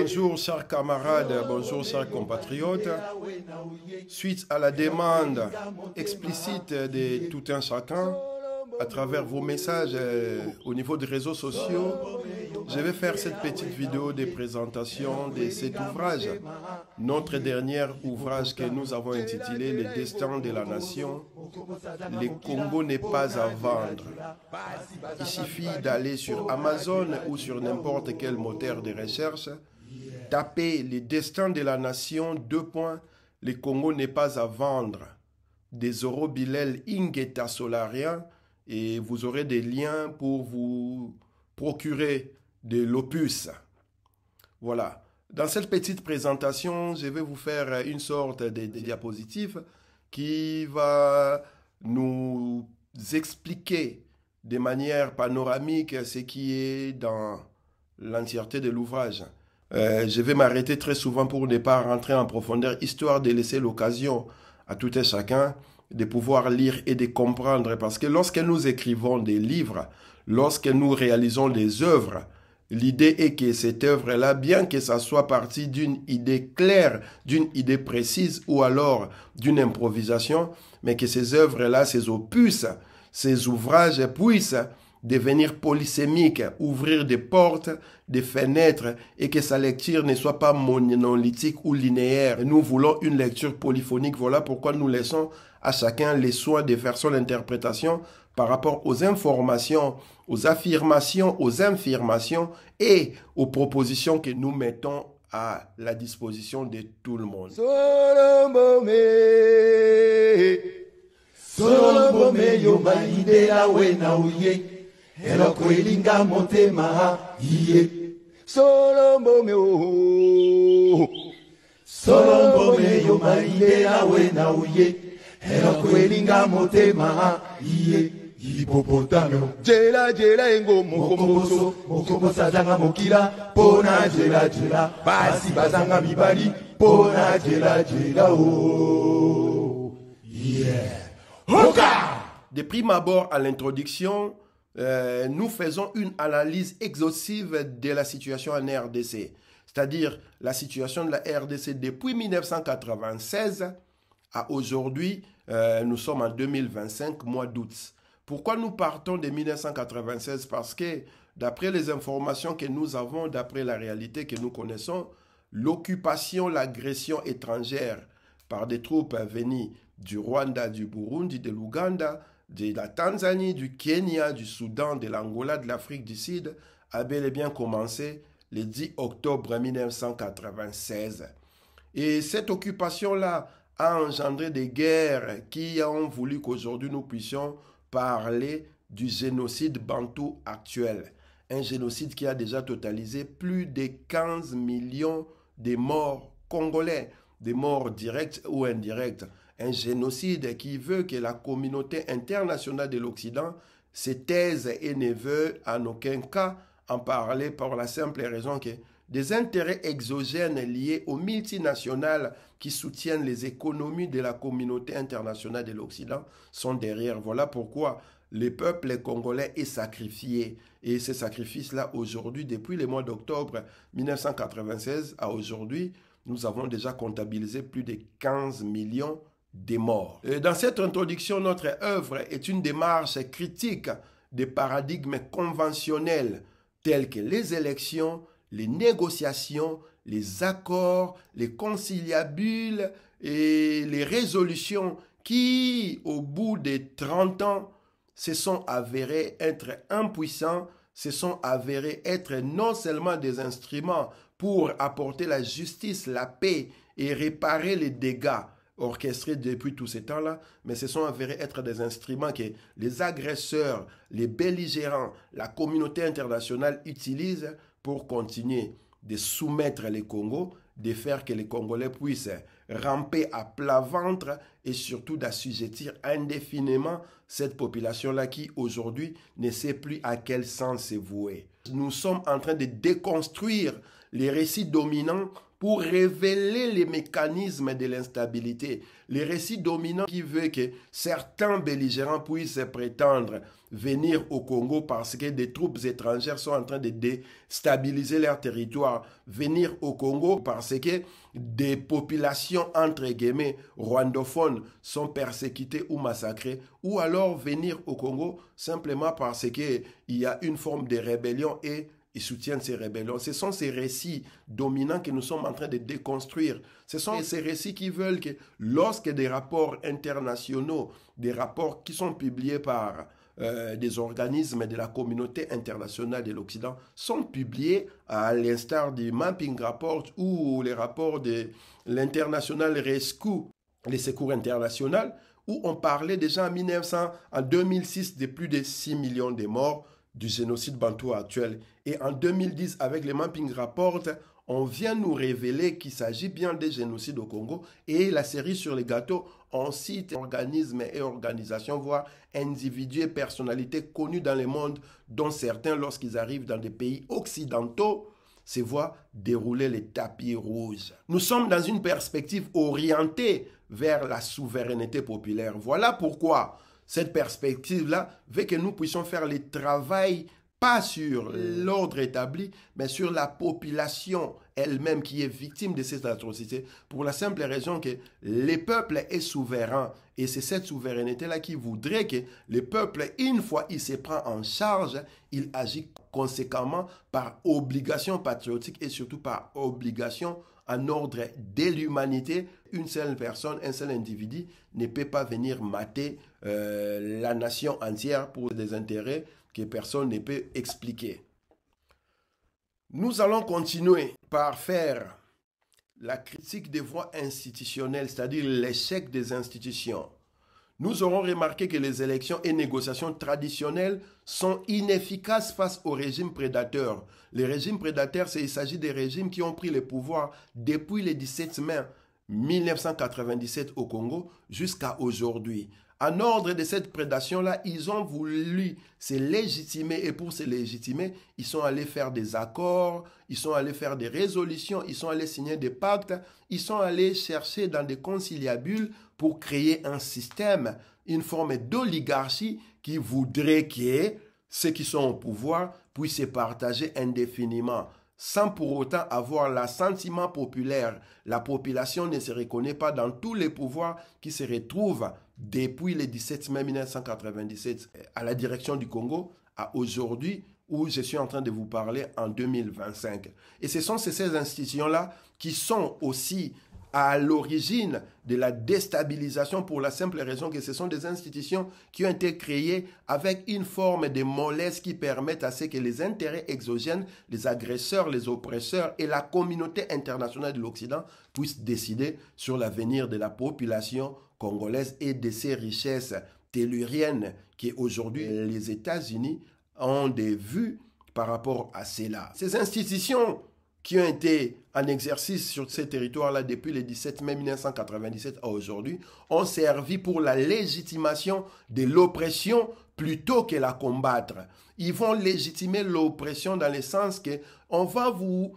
Bonjour chers camarades, bonjour chers compatriotes. Suite à la demande explicite de tout un chacun, à travers vos messages au niveau des réseaux sociaux, je vais faire cette petite vidéo de présentation de cet ouvrage. Notre dernier ouvrage que nous avons intitulé « Le destin de la nation ». Le Congo n'est pas à vendre. Il suffit d'aller sur Amazon ou sur n'importe quel moteur de recherche, taper « Le destin de la nation », : le Congo n'est pas à vendre. Des Zoro Bilel Ingeta Solarien, et vous aurez des liens pour vous procurer de l'opus. Voilà. Dans cette petite présentation, je vais vous faire une sorte de diapositive qui va nous expliquer de manière panoramique ce qui est dans l'entièreté de l'ouvrage. Je vais m'arrêter très souvent pour ne pas rentrer en profondeur, histoire de laisser l'occasion à tout un chacun de pouvoir lire et de comprendre. Parce que lorsque nous écrivons des livres, lorsque nous réalisons des œuvres, l'idée est que cette œuvre-là, bien que ça soit partie d'une idée claire, d'une idée précise ou alors d'une improvisation, mais que ces œuvres-là, ces opus, ces ouvrages puissent devenir polysémiques, ouvrir des portes, des fenêtres et que sa lecture ne soit pas monolithique ou linéaire. Nous voulons une lecture polyphonique. Voilà pourquoi nous laissons à chacun les soins de faire son interprétation par rapport aux informations, aux affirmations, aux infirmations et aux propositions que nous mettons à la disposition de tout le monde. Elokwelinga motema iye Solombome yo maide awe na uye Elokwelinga motema iye Hipopotamo jela engo mokombosa zanga mokila pona jela basi bazanga mibali pona jela oh yeah Hoka. De prime abord à l'introduction, nous faisons une analyse exhaustive de la situation en RDC, c'est-à-dire la situation de la RDC depuis 1996 à aujourd'hui. Nous sommes en 2025, mois d'août. Pourquoi nous partons de 1996? Parce que d'après les informations que nous avons, d'après la réalité que nous connaissons, l'occupation, l'agression étrangère par des troupes venues du Rwanda, du Burundi, de l'Ouganda, de la Tanzanie, du Kenya, du Soudan, de l'Angola, de l'Afrique du Sud, a bel et bien commencé le 10 octobre 1996. Et cette occupation-là a engendré des guerres qui ont voulu qu'aujourd'hui nous puissions parler du génocide bantou actuel. Un génocide qui a déjà totalisé plus de 15 millions de morts congolais, des morts directes ou indirectes. Un génocide qui veut que la communauté internationale de l'Occident se taise et ne veut en aucun cas en parler pour la simple raison que des intérêts exogènes liés aux multinationales qui soutiennent les économies de la communauté internationale de l'Occident sont derrière. Voilà pourquoi le peuple congolais est sacrifié. Et ces sacrifices-là, aujourd'hui, depuis le mois d'octobre 1996 à aujourd'hui, nous avons déjà comptabilisé plus de 15 millions des morts. Et dans cette introduction, notre œuvre est une démarche critique des paradigmes conventionnels tels que les élections, les négociations, les accords, les conciliabules et les résolutions qui, au bout de 30 ans, se sont avérés être impuissants, se sont avérés être non seulement des instruments pour apporter la justice, la paix et réparer les dégâts orchestrés depuis tout ce temps-là, mais se sont avérés être des instruments que les agresseurs, les belligérants, la communauté internationale utilisent pour continuer de soumettre les Congos, de faire que les Congolais puissent ramper à plat ventre et surtout d'assujettir indéfiniment cette population-là qui aujourd'hui ne sait plus à quel sens se vouer. Nous sommes en train de déconstruire les récits dominants pour révéler les mécanismes de l'instabilité. Les récits dominants qui veulent que certains belligérants puissent prétendre venir au Congo parce que des troupes étrangères sont en train de déstabiliser leur territoire. Venir au Congo parce que des populations, entre guillemets, rwandophones sont persécutées ou massacrées. Ou alors venir au Congo simplement parce qu'il y a une forme de rébellion et ils soutiennent ces rébellions. Ce sont ces récits dominants que nous sommes en train de déconstruire. Ce sont ces récits qui veulent que lorsque des rapports internationaux, des rapports qui sont publiés par des organismes de la communauté internationale de l'Occident sont publiés à l'instar du Mapping Report ou les rapports de l'International Rescue, les secours internationaux, où on parlait déjà en 2006 de plus de 6 millions de morts du génocide bantou actuel. Et en 2010, avec le Mapping Report, on vient nous révéler qu'il s'agit bien des génocides au Congo. Et la série sur les gâteaux, on cite organismes et organisations, voire individus et personnalités connus dans le monde, dont certains, lorsqu'ils arrivent dans des pays occidentaux, se voient dérouler les tapis rouges. Nous sommes dans une perspective orientée vers la souveraineté populaire. Voilà pourquoi cette perspective-là veut que nous puissions faire le travail pas sur l'ordre établi, mais sur la population elle-même qui est victime de ces atrocités, pour la simple raison que le peuple est souverain. Et c'est cette souveraineté-là qui voudrait que le peuple, une fois il se prend en charge, il agit conséquemment par obligation patriotique et surtout par obligation en ordre de l'humanité. Une seule personne, un seul individu ne peut pas venir mater la nation entière pour des intérêts que personne ne peut expliquer. Nous allons continuer par faire la critique des voies institutionnelles, c'est-à-dire l'échec des institutions. Nous aurons remarqué que les élections et négociations traditionnelles sont inefficaces face aux régimes prédateurs. Les régimes prédateurs, il s'agit des régimes qui ont pris le pouvoir depuis le 17 mai 1997 au Congo jusqu'à aujourd'hui. En ordre de cette prédation-là, ils ont voulu se légitimer et pour se légitimer, ils sont allés faire des accords, ils sont allés faire des résolutions, ils sont allés signer des pactes, ils sont allés chercher dans des conciliabules pour créer un système, une forme d'oligarchie qui voudrait que ceux qui sont au pouvoir puissent se partager indéfiniment, sans pour autant avoir l'assentiment populaire. La population ne se reconnaît pas dans tous les pouvoirs qui se retrouvent depuis le 17 mai 1997 à la direction du Congo à aujourd'hui où je suis en train de vous parler en 2025. Et ce sont ces institutions-là qui sont aussi à l'origine de la déstabilisation pour la simple raison que ce sont des institutions qui ont été créées avec une forme de mollesse qui permettent à ce que les intérêts exogènes, les agresseurs, les oppresseurs et la communauté internationale de l'Occident puissent décider sur l'avenir de la population congolaise et de ses richesses telluriennes qu'aujourd'hui les États-Unis ont des vues par rapport à cela. Ces institutions qui ont été en exercice sur ces territoires-là depuis le 17 mai 1997 à aujourd'hui, ont servi pour la légitimation de l'oppression plutôt que la combattre. Ils vont légitimer l'oppression dans le sens que on va vous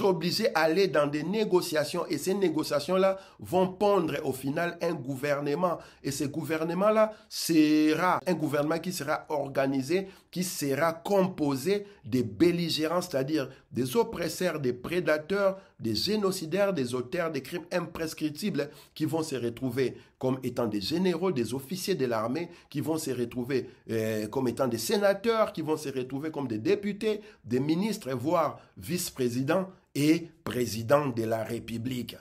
obliger à aller dans des négociations et ces négociations-là vont pondre au final un gouvernement. Et ce gouvernement-là sera un gouvernement qui sera organisé, qui sera composé des belligérants, c'est-à-dire des oppresseurs, des prédateurs, des génocidaires, des auteurs des crimes imprescriptibles qui vont se retrouver comme étant des généraux, des officiers de l'armée, qui vont se retrouver comme étant des sénateurs, qui vont se retrouver comme des députés, des ministres, voire vice-présidents et présidents de la République.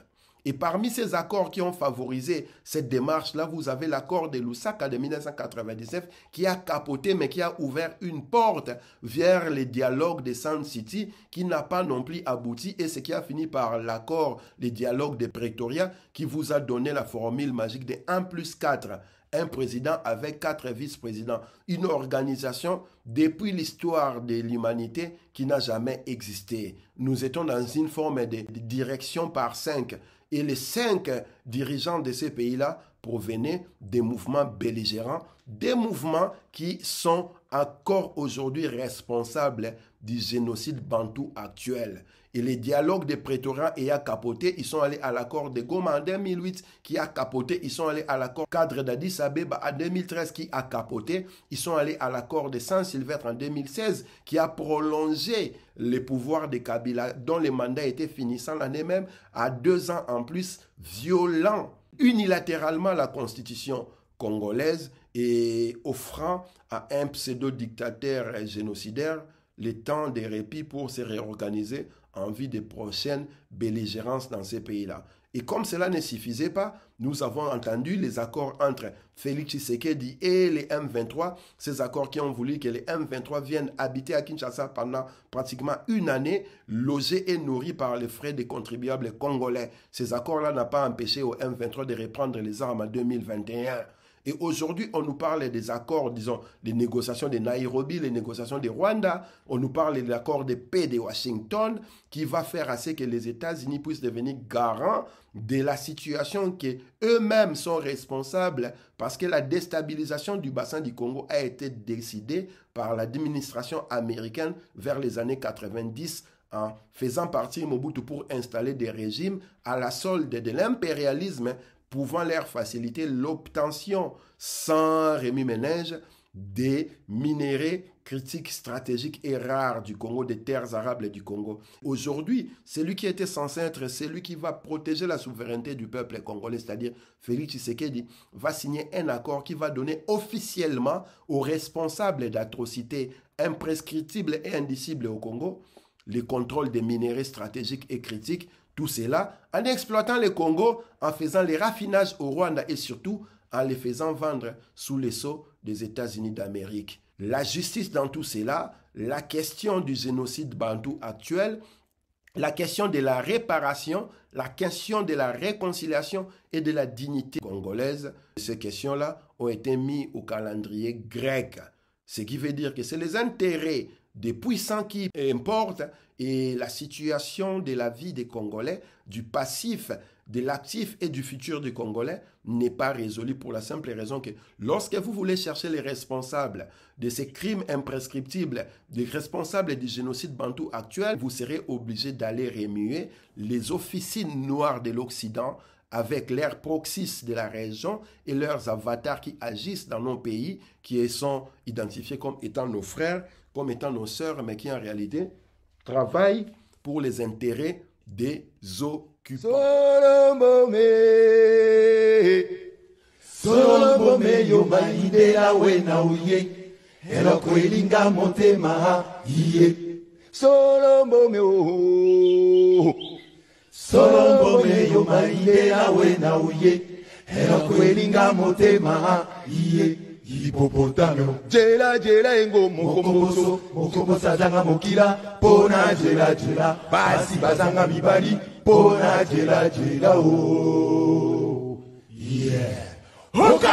Et parmi ces accords qui ont favorisé cette démarche-là, vous avez l'accord de Lusaka de 1999 qui a capoté mais qui a ouvert une porte vers les dialogues de Sun City qui n'a pas non plus abouti et ce qui a fini par l'accord, les dialogues de Pretoria qui vous a donné la formule magique de 1+4. Un président avec 4 vice-présidents. Une organisation depuis l'histoire de l'humanité qui n'a jamais existé. Nous étions dans une forme de direction par 5. Et les 5 dirigeants de ces pays-là provenaient des mouvements belligérants, des mouvements qui sont encore aujourd'hui responsables du génocide bantou actuel. Et les dialogues de Pretoria ayant capoté, ils sont allés à l'accord de Goma en 2008 qui a capoté. Ils sont allés à l'accord cadre d'Addis Abeba en 2013 qui a capoté. Ils sont allés à l'accord de Saint-Sylvestre en 2016 qui a prolongé les pouvoirs de Kabila dont les mandats étaient finissants l'année même à 2 ans en plus, violant unilatéralement la constitution congolaise et offrant à un pseudo-dictateur génocidaire le temps de répit pour se réorganiser en vue des prochaines belligérances dans ces pays-là. Et comme cela ne suffisait pas, nous avons entendu les accords entre Félix Tshisekedi et les M23, ces accords qui ont voulu que les M23 viennent habiter à Kinshasa pendant pratiquement une année, logés et nourris par les frais des contribuables congolais. Ces accords-là n'ont pas empêché aux M23 de reprendre les armes en 2021. Et aujourd'hui, on nous parle des accords, disons, les négociations de Nairobi, les négociations de Rwanda. On nous parle de l'accord de paix de Washington qui va faire assez que les États-Unis puissent devenir garants de la situation qu'eux-mêmes sont responsables parce que la déstabilisation du bassin du Congo a été décidée par l'administration américaine vers les années 90 en faisant partir Mobutu pour installer des régimes à la solde de l'impérialisme pouvant leur faciliter l'obtention sans remue-ménage des minéraux critiques stratégiques et rares du Congo, des terres arables du Congo. Aujourd'hui, celui qui était censé être celui qui va protéger la souveraineté du peuple congolais, c'est-à-dire Félix Tshisekedi, va signer un accord qui va donner officiellement aux responsables d'atrocités imprescriptibles et indicibles au Congo les contrôles des minéraux stratégiques et critiques. Tout cela en exploitant le Congo, en faisant les raffinages au Rwanda et surtout en les faisant vendre sous les sceaux des États-Unis d'Amérique. La justice dans tout cela, la question du génocide bantou actuel, la question de la réparation, la question de la réconciliation et de la dignité congolaise, ces questions-là ont été mises au calendrier grec. Ce qui veut dire que c'est les intérêts des puissants qui importent et la situation de la vie des Congolais, du passif, de l'actif et du futur des Congolais n'est pas résolue pour la simple raison que lorsque vous voulez chercher les responsables de ces crimes imprescriptibles, des responsables du génocide bantou actuel, vous serez obligé d'aller remuer les officines noires de l'Occident avec leurs proxys de la région et leurs avatars qui agissent dans nos pays, qui sont identifiés comme étant nos frères, comme étant nos sœurs, mais qui en réalité travaillent pour les intérêts des occupants. Solombo me yo maide la wena uye, elo kwelinga motema iye. Solombo me o. Solombo me yo maide la wena uye, elo kwelinga motema iye. Hippopotamio jela jela engo mokomboso mokombosa zanga mokila pona jela jela basi bazanga mibali pona jela jela oh yeah Hoka.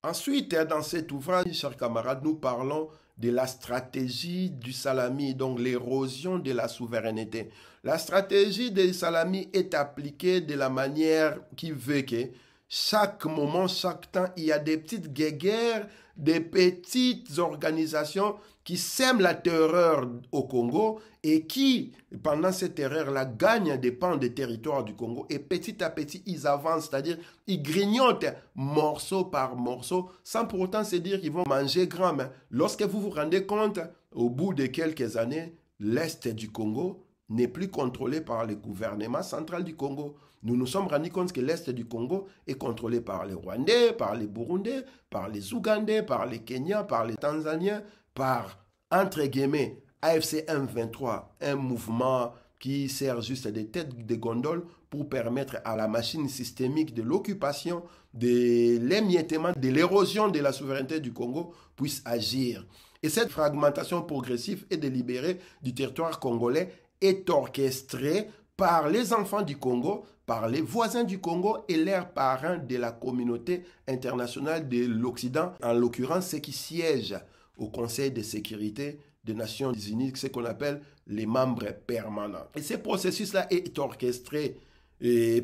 Ensuite, dans cet ouvrage, chers camarades, nous parlons de la stratégie du Salami, donc l'érosion de la souveraineté. La stratégie du Salami est appliquée de la manière qui veut que chaque moment, chaque temps, il y a des petites guéguerres, des petites organisations qui sèment la terreur au Congo et qui, pendant cette terreur-là, gagnent des pans des territoires du Congo. Et petit à petit, ils avancent, c'est-à-dire ils grignotent morceau par morceau, sans pour autant se dire qu'ils vont manger grand. Mais lorsque vous vous rendez compte, au bout de quelques années, l'Est du Congo n'est plus contrôlé par le gouvernement central du Congo. Nous nous sommes rendus compte que l'Est du Congo est contrôlé par les Rwandais, par les Burundais, par les Ougandais, par les Kenyans, par les Tanzaniens, par, entre guillemets, AFC M23, un mouvement qui sert juste des têtes de gondole pour permettre à la machine systémique de l'occupation, de l'émiettement, de l'érosion de la souveraineté du Congo puisse agir. Et cette fragmentation progressive et délibérée du territoire congolais est orchestrée par les enfants du Congo, par les voisins du Congo et leurs parents de la communauté internationale de l'Occident, en l'occurrence ceux qui siègent au Conseil de sécurité des Nations Unies, ce qu'on appelle les membres permanents. Et ce processus-là est orchestré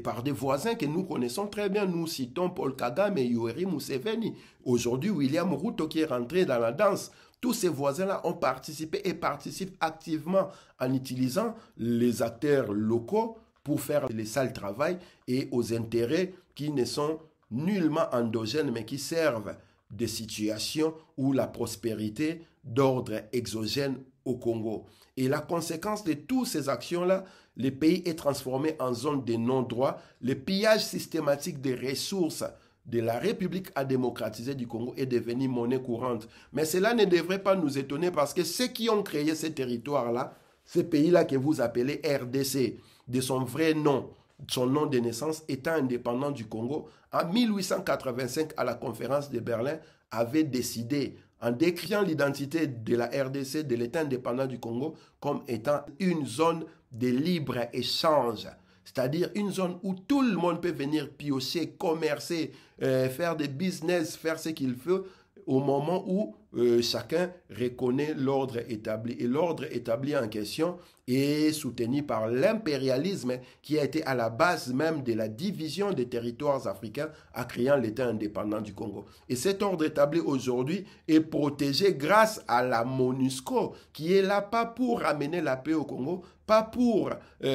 par des voisins que nous connaissons très bien. Nous citons Paul Kagame et Yoweri Museveni. Aujourd'hui, William Ruto qui est rentré dans la danse tous ces voisins-là ont participé et participent activement en utilisant les acteurs locaux pour faire les sales travail et aux intérêts qui ne sont nullement endogènes mais qui servent de situations où la prospérité d'ordre exogène au Congo. Et la conséquence de toutes ces actions-là, le pays est transformé en zone de non-droit. Le pillage systématique des ressources de la République démocratisée du Congo est devenu monnaie courante. Mais cela ne devrait pas nous étonner parce que ceux qui ont créé ces territoires-là, ces pays-là que vous appelez RDC, de son vrai nom, son nom de naissance étant indépendant du Congo, en 1885 à la conférence de Berlin, avait décidé, en décriant l'identité de la RDC, de l'État indépendant du Congo, comme étant une zone de libre-échange. C'est-à-dire une zone où tout le monde peut venir piocher, commercer, faire des business, faire ce qu'il veut, au moment où chacun reconnaît l'ordre établi. Et l'ordre établi en question est soutenu par l'impérialisme qui a été à la base même de la division des territoires africains en créant l'État indépendant du Congo. Et cet ordre établi aujourd'hui est protégé grâce à la MONUSCO qui est là pas pour ramener la paix au Congo, pas pour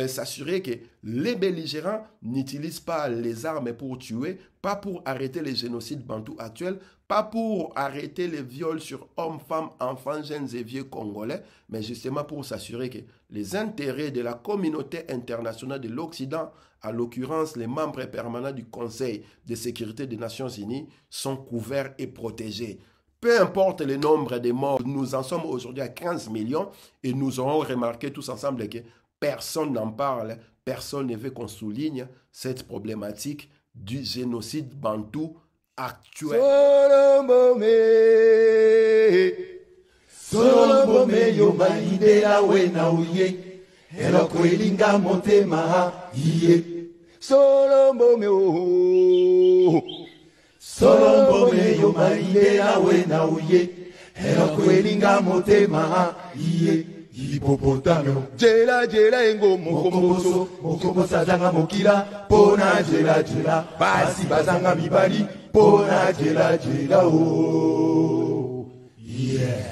s'assurer que les belligérants n'utilisent pas les armes pour tuer, pas pour arrêter les génocides bantous actuels, pas pour arrêter les viols sur hommes, femmes, enfants, jeunes et vieux congolais, mais justement pour s'assurer que les intérêts de la communauté internationale de l'Occident, à l'occurrence les membres permanents du Conseil de sécurité des Nations Unies, sont couverts et protégés. Peu importe le nombre de morts, nous en sommes aujourd'hui à 15 millions et nous aurons remarqué tous ensemble que personne n'en parle, personne ne veut qu'on souligne cette problématique du génocide bantou actuel. Solombome yo maindela wena uye eloko elinga motema iye Solombome o Solombome yo maindela wena uye eloko elinga motema iye Hippopotamio jela jela engo mokomboso mokombosa zanga mokila pona jela jela basi bazanga mibali pona jela jela oh yeah.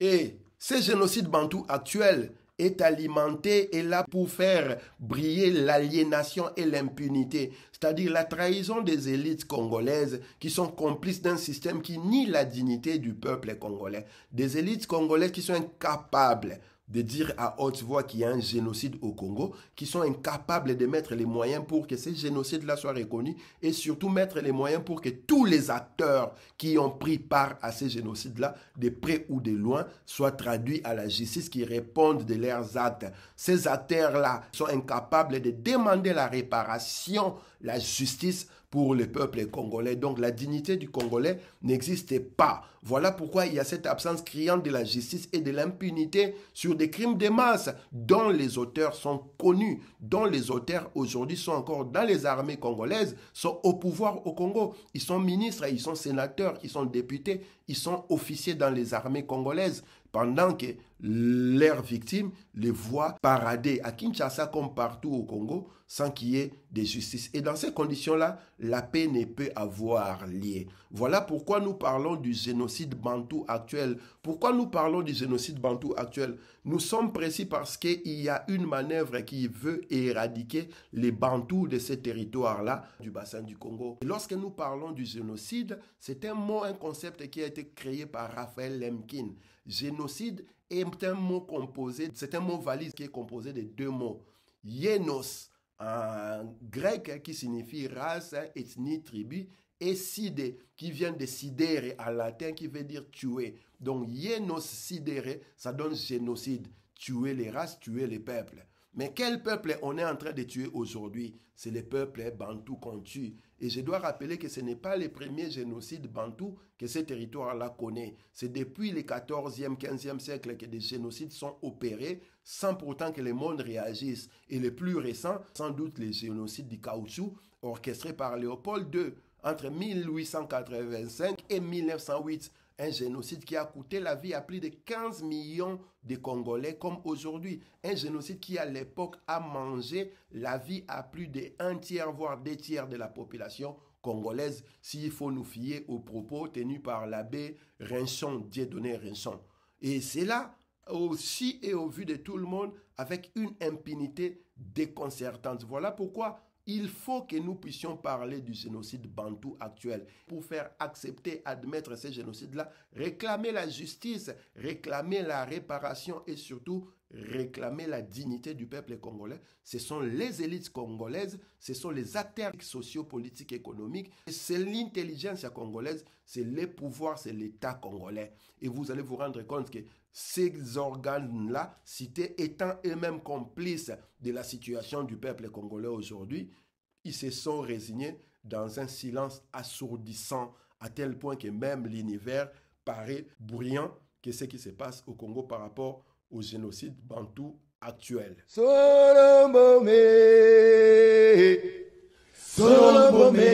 Et ce génocide bantou actuel est alimenté et là pour faire briller l'aliénation et l'impunité, c'est-à-dire la trahison des élites congolaises qui sont complices d'un système qui nie la dignité du peuple congolais. Des élites congolaises qui sont incapables de dire à haute voix qu'il y a un génocide au Congo, qui sont incapables de mettre les moyens pour que ce génocide-là soit reconnu et surtout mettre les moyens pour que tous les acteurs qui ont pris part à ce génocide-là, de près ou de loin, soient traduits à la justice, qui répondent de leurs actes. Ces acteurs-là sont incapables de demander la réparation, la justice pour le peuple congolais. Donc la dignité du Congolais n'existe pas. Voilà pourquoi il y a cette absence criante de la justice et de l'impunité sur des crimes de masse dont les auteurs sont connus, dont les auteurs aujourd'hui sont encore dans les armées congolaises, sont au pouvoir au Congo. Ils sont ministres, ils sont sénateurs, ils sont députés, ils sont officiers dans les armées congolaises, pendant que leurs victimes les voient parader à Kinshasa comme partout au Congo sans qu'il y ait de justice. Et dans ces conditions-là, la paix ne peut avoir lieu. Voilà pourquoi nous parlons du génocide bantou actuel. Pourquoi nous parlons du génocide bantou actuel? Nous sommes précis parce qu'il y a une manœuvre qui veut éradiquer les bantous de ces territoires-là du bassin du Congo. Et lorsque nous parlons du génocide, c'est un mot, un concept qui a été créé par Raphaël Lemkin. Génocide est un mot composé, c'est un mot valise qui est composé de deux mots. Yenos, en grec, qui signifie race, ethnie, tribu, et side, qui vient de sidere en latin, qui veut dire tuer. Donc, yenos sidere, ça donne génocide, tuer les races, tuer les peuples. Mais quel peuple on est en train de tuer aujourd'hui? C'est le peuple bantou qu'on tue. Et je dois rappeler que ce n'est pas le premier génocide bantou que ce territoire-là connaît. C'est depuis le 14e, 15e siècle que des génocides sont opérés sans pourtant que le monde réagisse. Et le plus récent, sans doute le génocide du caoutchouc, orchestré par Léopold II entre 1885 et 1908. Un génocide qui a coûté la vie à plus de 15 millions de Congolais comme aujourd'hui. Un génocide qui à l'époque a mangé la vie à plus de 1 tiers, voire 2 tiers de la population congolaise s'il faut nous fier aux propos tenus par l'abbé Rinchon, Dieudonné Rinchon. Et c'est là aussi et au vu de tout le monde avec une impunité déconcertante. Voilà pourquoi il faut que nous puissions parler du génocide bantou actuel. Pour faire accepter, admettre ces génocides-là, réclamer la justice, réclamer la réparation et surtout réclamer la dignité du peuple congolais. Ce sont les élites congolaises, ce sont les acteurs sociaux, politiques, économiques, c'est l'intelligence congolaise, c'est les pouvoirs, c'est l'État congolais. Et vous allez vous rendre compte que ces organes-là, cités étant eux-mêmes complices de la situation du peuple congolais aujourd'hui, ils se sont résignés dans un silence assourdissant à tel point que même l'univers paraît bruyant que ce qui se passe au Congo par rapport au génocide bantou actuel. Solombome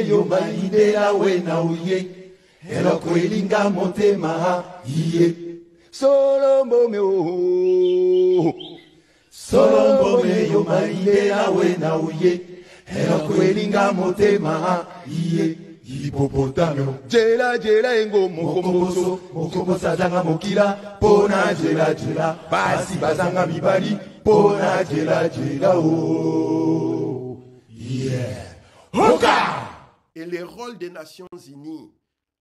yo maide la wena uye eloko elinga motema iye Solombome yo maide la wena uye eloko elinga motema iye Hippopotamio jela engo mokomboso zanga mokila pona jela basi bazanga mibali pona jela oh yeah Hoka. Et le rôle des Nations Unies,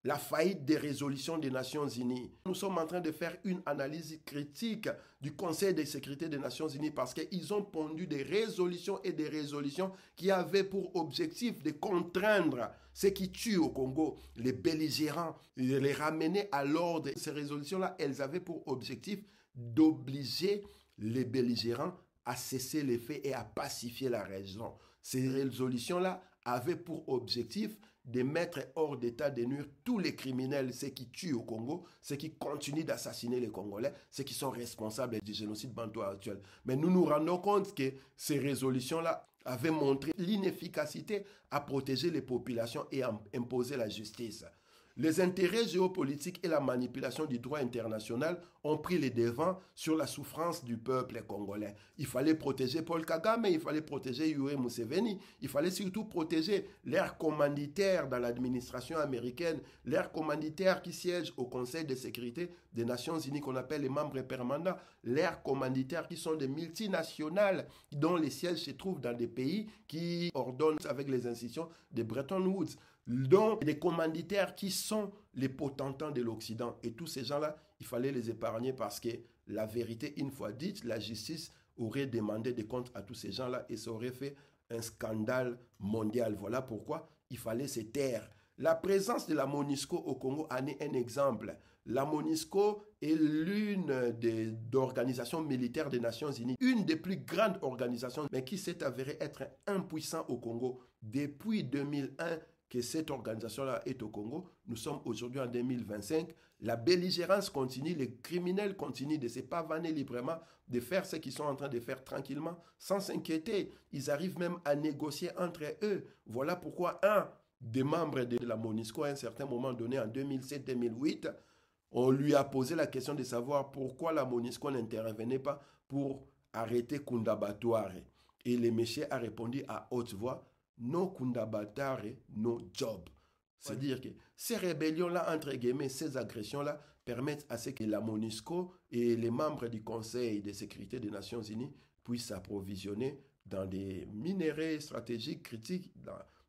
la faillite des résolutions des Nations Unies. Nous sommes en train de faire une analyse critique du Conseil de sécurité des Nations Unies parce qu'ils ont pondu des résolutions et des résolutions qui avaient pour objectif de contraindre ceux qui tuent au Congo, les belligérants, de les ramener à l'ordre. Ces résolutions-là, elles avaient pour objectif d'obliger les belligérants à cesser les faits et à pacifier la région. Ces résolutions-là avaient pour objectif de mettre hors d'état de nuire tous les criminels, ceux qui tuent au Congo, ceux qui continuent d'assassiner les Congolais, ceux qui sont responsables du génocide bantou actuel. Mais nous nous rendons compte que ces résolutions-là avaient montré l'inefficacité à protéger les populations et à imposer la justice. Les intérêts géopolitiques et la manipulation du droit international ont pris les devants sur la souffrance du peuple congolais. Il fallait protéger Paul Kagame, il fallait protéger Yoweri Museveni, il fallait surtout protéger l'air commanditaire dans l'administration américaine, l'air commanditaire qui siège au Conseil de sécurité des Nations Unies qu'on appelle les membres permanents, l'air commanditaire qui sont des multinationales dont les sièges se trouvent dans des pays qui ordonnent avec les institutions de Bretton Woods. Donc, les commanditaires qui sont les potentats de l'Occident. Et tous ces gens-là, il fallait les épargner parce que la vérité, une fois dite, la justice aurait demandé des comptes à tous ces gens-là et ça aurait fait un scandale mondial. Voilà pourquoi il fallait se taire. La présence de la MONUSCO au Congo en est un exemple. La MONUSCO est l'une des organisations militaires des Nations Unies, une des plus grandes organisations, mais qui s'est avérée être impuissante au Congo depuis 2001. Que cette organisation-là est au Congo. Nous sommes aujourd'hui en 2025. La belligérance continue, les criminels continuent de se pavaner librement, de faire ce qu'ils sont en train de faire tranquillement, sans s'inquiéter. Ils arrivent même à négocier entre eux. Voilà pourquoi un des membres de la MONUSCO, à un certain moment donné, en 2007-2008, on lui a posé la question de savoir pourquoi la MONUSCO n'intervenait pas pour arrêter Kunda Batouare. Et le monsieur a répondu à haute voix, no Kunda Batouare, no job. C'est-à-dire que ces rébellions-là, entre guillemets, ces agressions-là, permettent à ce que la MONUSCO et les membres du Conseil de sécurité des Nations Unies puissent s'approvisionner dans des minerais stratégiques critiques,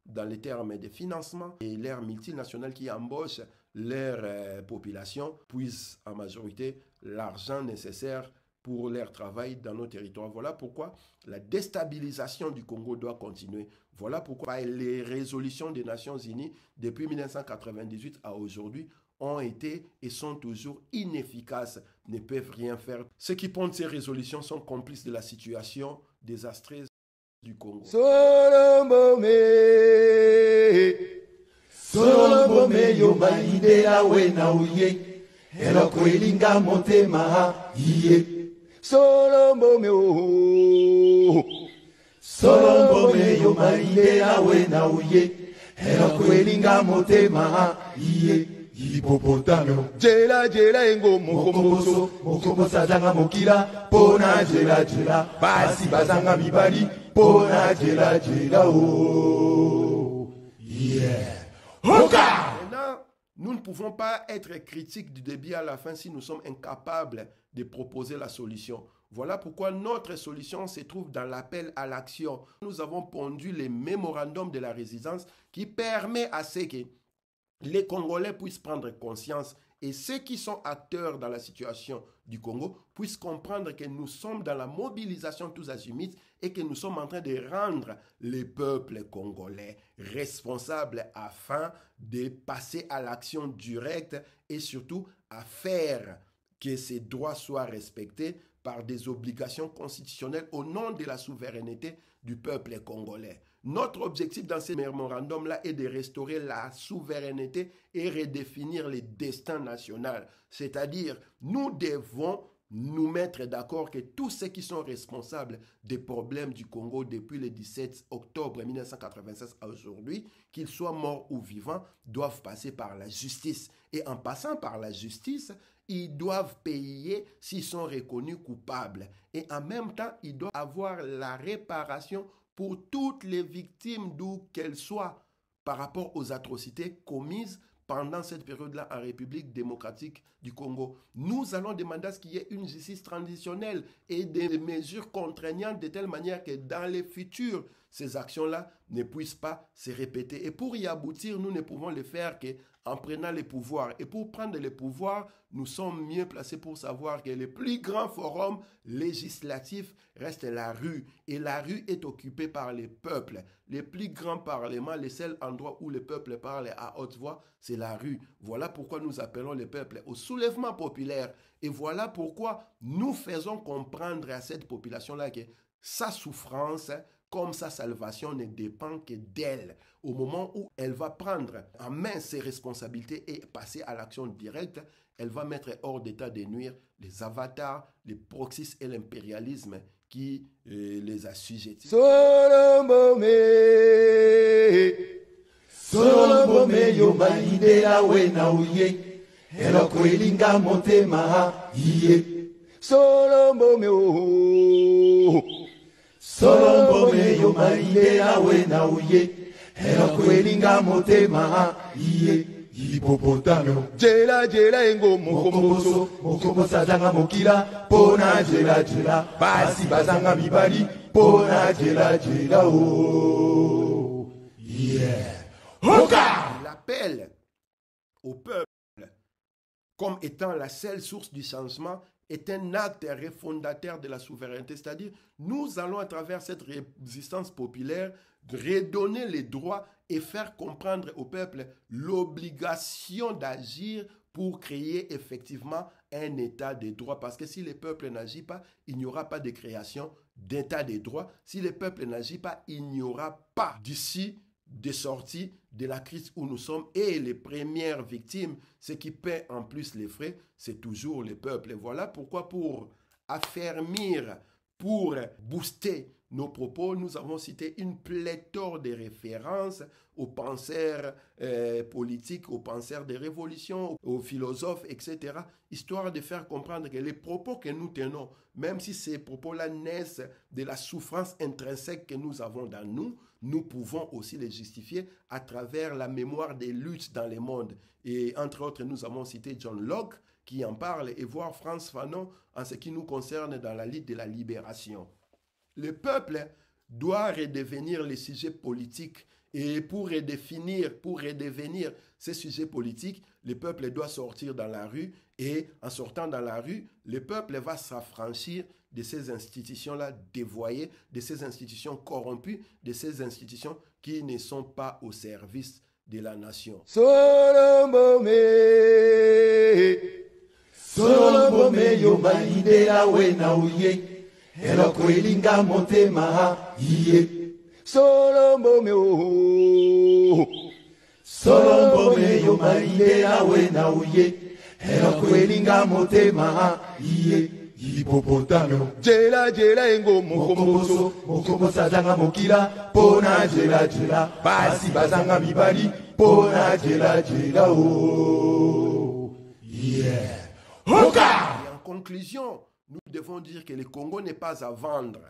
dans les termes de financement, et leurs multinationales qui embauchent leur population puissent en majorité l'argent nécessaire pour leur travail dans nos territoires. Voilà pourquoi la déstabilisation du Congo doit continuer. Voilà pourquoi les résolutions des Nations Unies depuis 1998 à aujourd'hui ont été et sont toujours inefficaces, ne peuvent rien faire. Ceux qui prennent ces résolutions sont complices de la situation désastreuse du Congo. Solombome yo maide la wena uye eloko elinga motema iye Solombome yo maide la wena uye eloko elinga motema iye Hippopotamio jela engo mokomboso zanga mokila pona jela basi bazanga mibali pona jela oh yeah Maintenant, nous ne pouvons pas être critiques du début à la fin si nous sommes incapables de proposer la solution. Voilà pourquoi notre solution se trouve dans l'appel à l'action. Nous avons pondu les mémorandums de la résistance qui permet à ce que les Congolais puissent prendre conscience et ceux qui sont acteurs dans la situation du Congo puissent comprendre que nous sommes dans la mobilisation tous azimuts et que nous sommes en train de rendre les peuples congolais responsables afin de passer à l'action directe et surtout à faire que ces droits soient respectés par des obligations constitutionnelles au nom de la souveraineté du peuple congolais. Notre objectif dans ces mémorandums-là est de restaurer la souveraineté et redéfinir les destins nationaux. C'est-à-dire, nous devons nous mettre d'accord que tous ceux qui sont responsables des problèmes du Congo depuis le 17 octobre 1996 à aujourd'hui, qu'ils soient morts ou vivants, doivent passer par la justice. Et en passant par la justice, ils doivent payer s'ils sont reconnus coupables. Et en même temps, ils doivent avoir la réparation pour toutes les victimes d'où qu'elles soient par rapport aux atrocités commises pendant cette période-là en République démocratique du Congo. Nous allons demander à ce qu'il y ait une justice transitionnelle et des mesures contraignantes de telle manière que dans les futurs, ces actions-là ne puissent pas se répéter. Et pour y aboutir, nous ne pouvons le faire qu'en prenant les pouvoirs. Et pour prendre les pouvoirs, nous sommes mieux placés pour savoir que le plus grand forum législatif reste la rue. Et la rue est occupée par les peuples. Les plus grands parlements, les seuls endroits où le peuple parle à haute voix, c'est la rue. Voilà pourquoi nous appelons le peuple au soulèvement populaire. Et voilà pourquoi nous faisons comprendre à cette population-là que sa souffrance comme sa salvation ne dépend que d'elle. Au moment où elle va prendre en main ses responsabilités et passer à l'action directe, elle va mettre hors d'état de nuire les avatars, les proxys et l'impérialisme qui les assujettit. Solomome, Solomome yo maidela wena uye, elokwelinga motema iye. Solomome oh, Solomome yo maidela wena uye, elokwelinga motema iye. Hippopotamio jela jela engo mokomboso mokombosa zanga mokila pona jela jela basi bazanga mibali pona jela jela oh yeah Hoka. L'appel au peuple comme étant la seule source du changement est un acte refondateur de la souveraineté, c'est-à-dire nous allons à travers cette résistance populaire redonner les droits et faire comprendre au peuple l'obligation d'agir pour créer effectivement un état de droit. Parce que si le peuple n'agit pas, il n'y aura pas de création d'état de droit. Si le peuple n'agit pas, il n'y aura pas d'ici de sortie de la crise où nous sommes. Et les premières victimes, ceux qui paient en plus les frais, c'est toujours le peuple. Et voilà pourquoi pour affermir, pour booster nos propos, nous avons cité une pléthore de références aux penseurs politiques, aux penseurs des révolutions, aux philosophes, etc., histoire de faire comprendre que les propos que nous tenons, même si ces propos-là naissent de la souffrance intrinsèque que nous avons dans nous, nous pouvons aussi les justifier à travers la mémoire des luttes dans le monde. Et entre autres, nous avons cité John Locke qui en parle et voir Frantz Fanon en ce qui nous concerne dans la lutte de la libération. Le peuple doit redevenir les sujets politiques et pour redevenir ces sujets politiques, le peuple doit sortir dans la rue et en sortant dans la rue, le peuple va s'affranchir de ces institutions-là dévoyées, de ces institutions corrompues, de ces institutions qui ne sont pas au service de la nation. Solomome, Solomome yo maidela wena uye. Elokwelinga motema iye. Solomome oh, Solomome yo maidela wena uye. Elokwelinga motema iye. Hippopotamio jela jela engo mokomboso mokombosa zanga mokila pona jela jela basi bazanga mibali pona jela jela oh yeah Hoka. Et en conclusion, nous devons dire que le Congo n'est pas à vendre.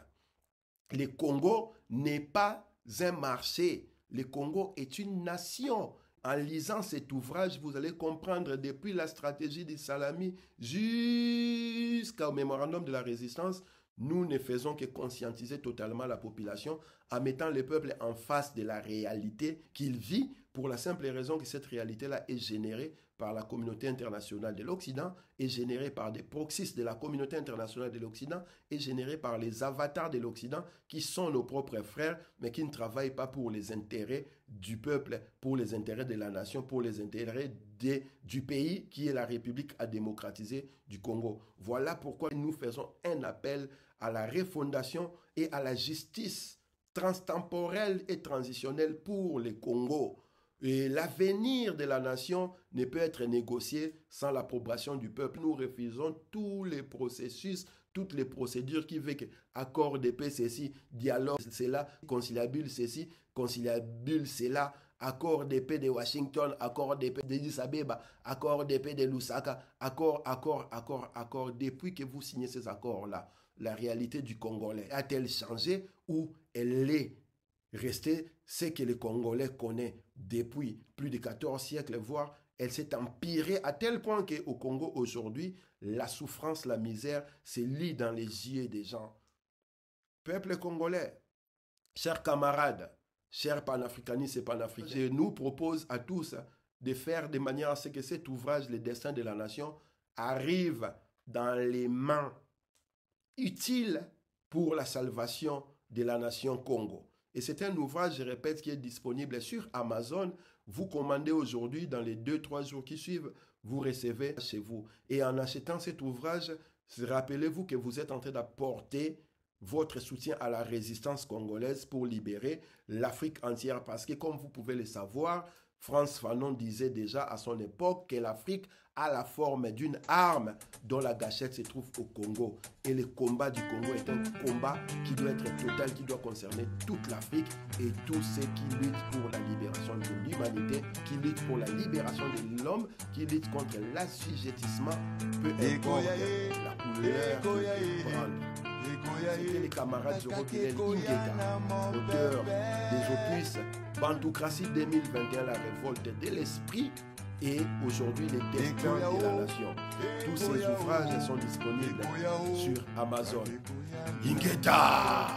Le Congo n'est pas un marché. Le Congo est une nation. En lisant cet ouvrage, vous allez comprendre depuis la stratégie des Salami jusqu'au mémorandum de la résistance, nous ne faisons que conscientiser totalement la population en mettant le peuple en face de la réalité qu'il vit pour la simple raison que cette réalité-là est générée par la communauté internationale de l'Occident, est générée par des proxys de la communauté internationale de l'Occident, est générée par les avatars de l'Occident qui sont nos propres frères, mais qui ne travaillent pas pour les intérêts du peuple, pour les intérêts de la nation, pour les intérêts du pays qui est la République à démocratiser du Congo. Voilà pourquoi nous faisons un appel à la refondation et à la justice transtemporelle et transitionnelle pour le Congo. Et l'avenir de la nation ne peut être négocié sans l'approbation du peuple. Nous refusons tous les processus, toutes les procédures qui veulent que accord de paix, ceci, dialogue, c'est là, conciliabule, ceci, conciliabule, c'est là, accord de paix de Washington, accord de paix d'Addis Abeba, accord de paix de Lusaka, accord. Depuis que vous signez ces accords-là, la réalité du Congolais a-t-elle changé ou elle est restée ce que le Congolais connaît depuis plus de 14 siècles, voire elle s'est empirée à tel point qu'au Congo aujourd'hui, la souffrance, la misère se lit dans les yeux des gens. Peuple congolais, chers camarades, chers panafricanistes et panafricains, je nous propose à tous de faire de manière à ce que cet ouvrage, Le destin de la nation, arrive dans les mains utiles pour la salvation de la nation Congo. Et c'est un ouvrage, je répète, qui est disponible sur Amazon. Vous commandez aujourd'hui, dans les 2-3 jours qui suivent, vous recevez chez vous. Et en achetant cet ouvrage, rappelez-vous que vous êtes en train d'apporter votre soutien à la résistance congolaise pour libérer l'Afrique entière. Parce que, comme vous pouvez le savoir, Frantz Fanon disait déjà à son époque que l'Afrique a la forme d'une arme dont la gâchette se trouve au Congo. Et le combat du Congo est un combat qui doit être total, qui doit concerner toute l'Afrique et tous ceux qui luttent pour la libération de l'humanité, qui luttent pour la libération de l'homme, qui luttent contre l'assujettissement, peu importe la couleur qu'ils prennent. C'était les camarades Zorobilel Ingeta, auteur des opus Bantoukratie 2021, la révolte de l'esprit, et aujourd'hui les destins de la nation. Tous ces ouvrages sont disponibles sur Amazon. Ingeta!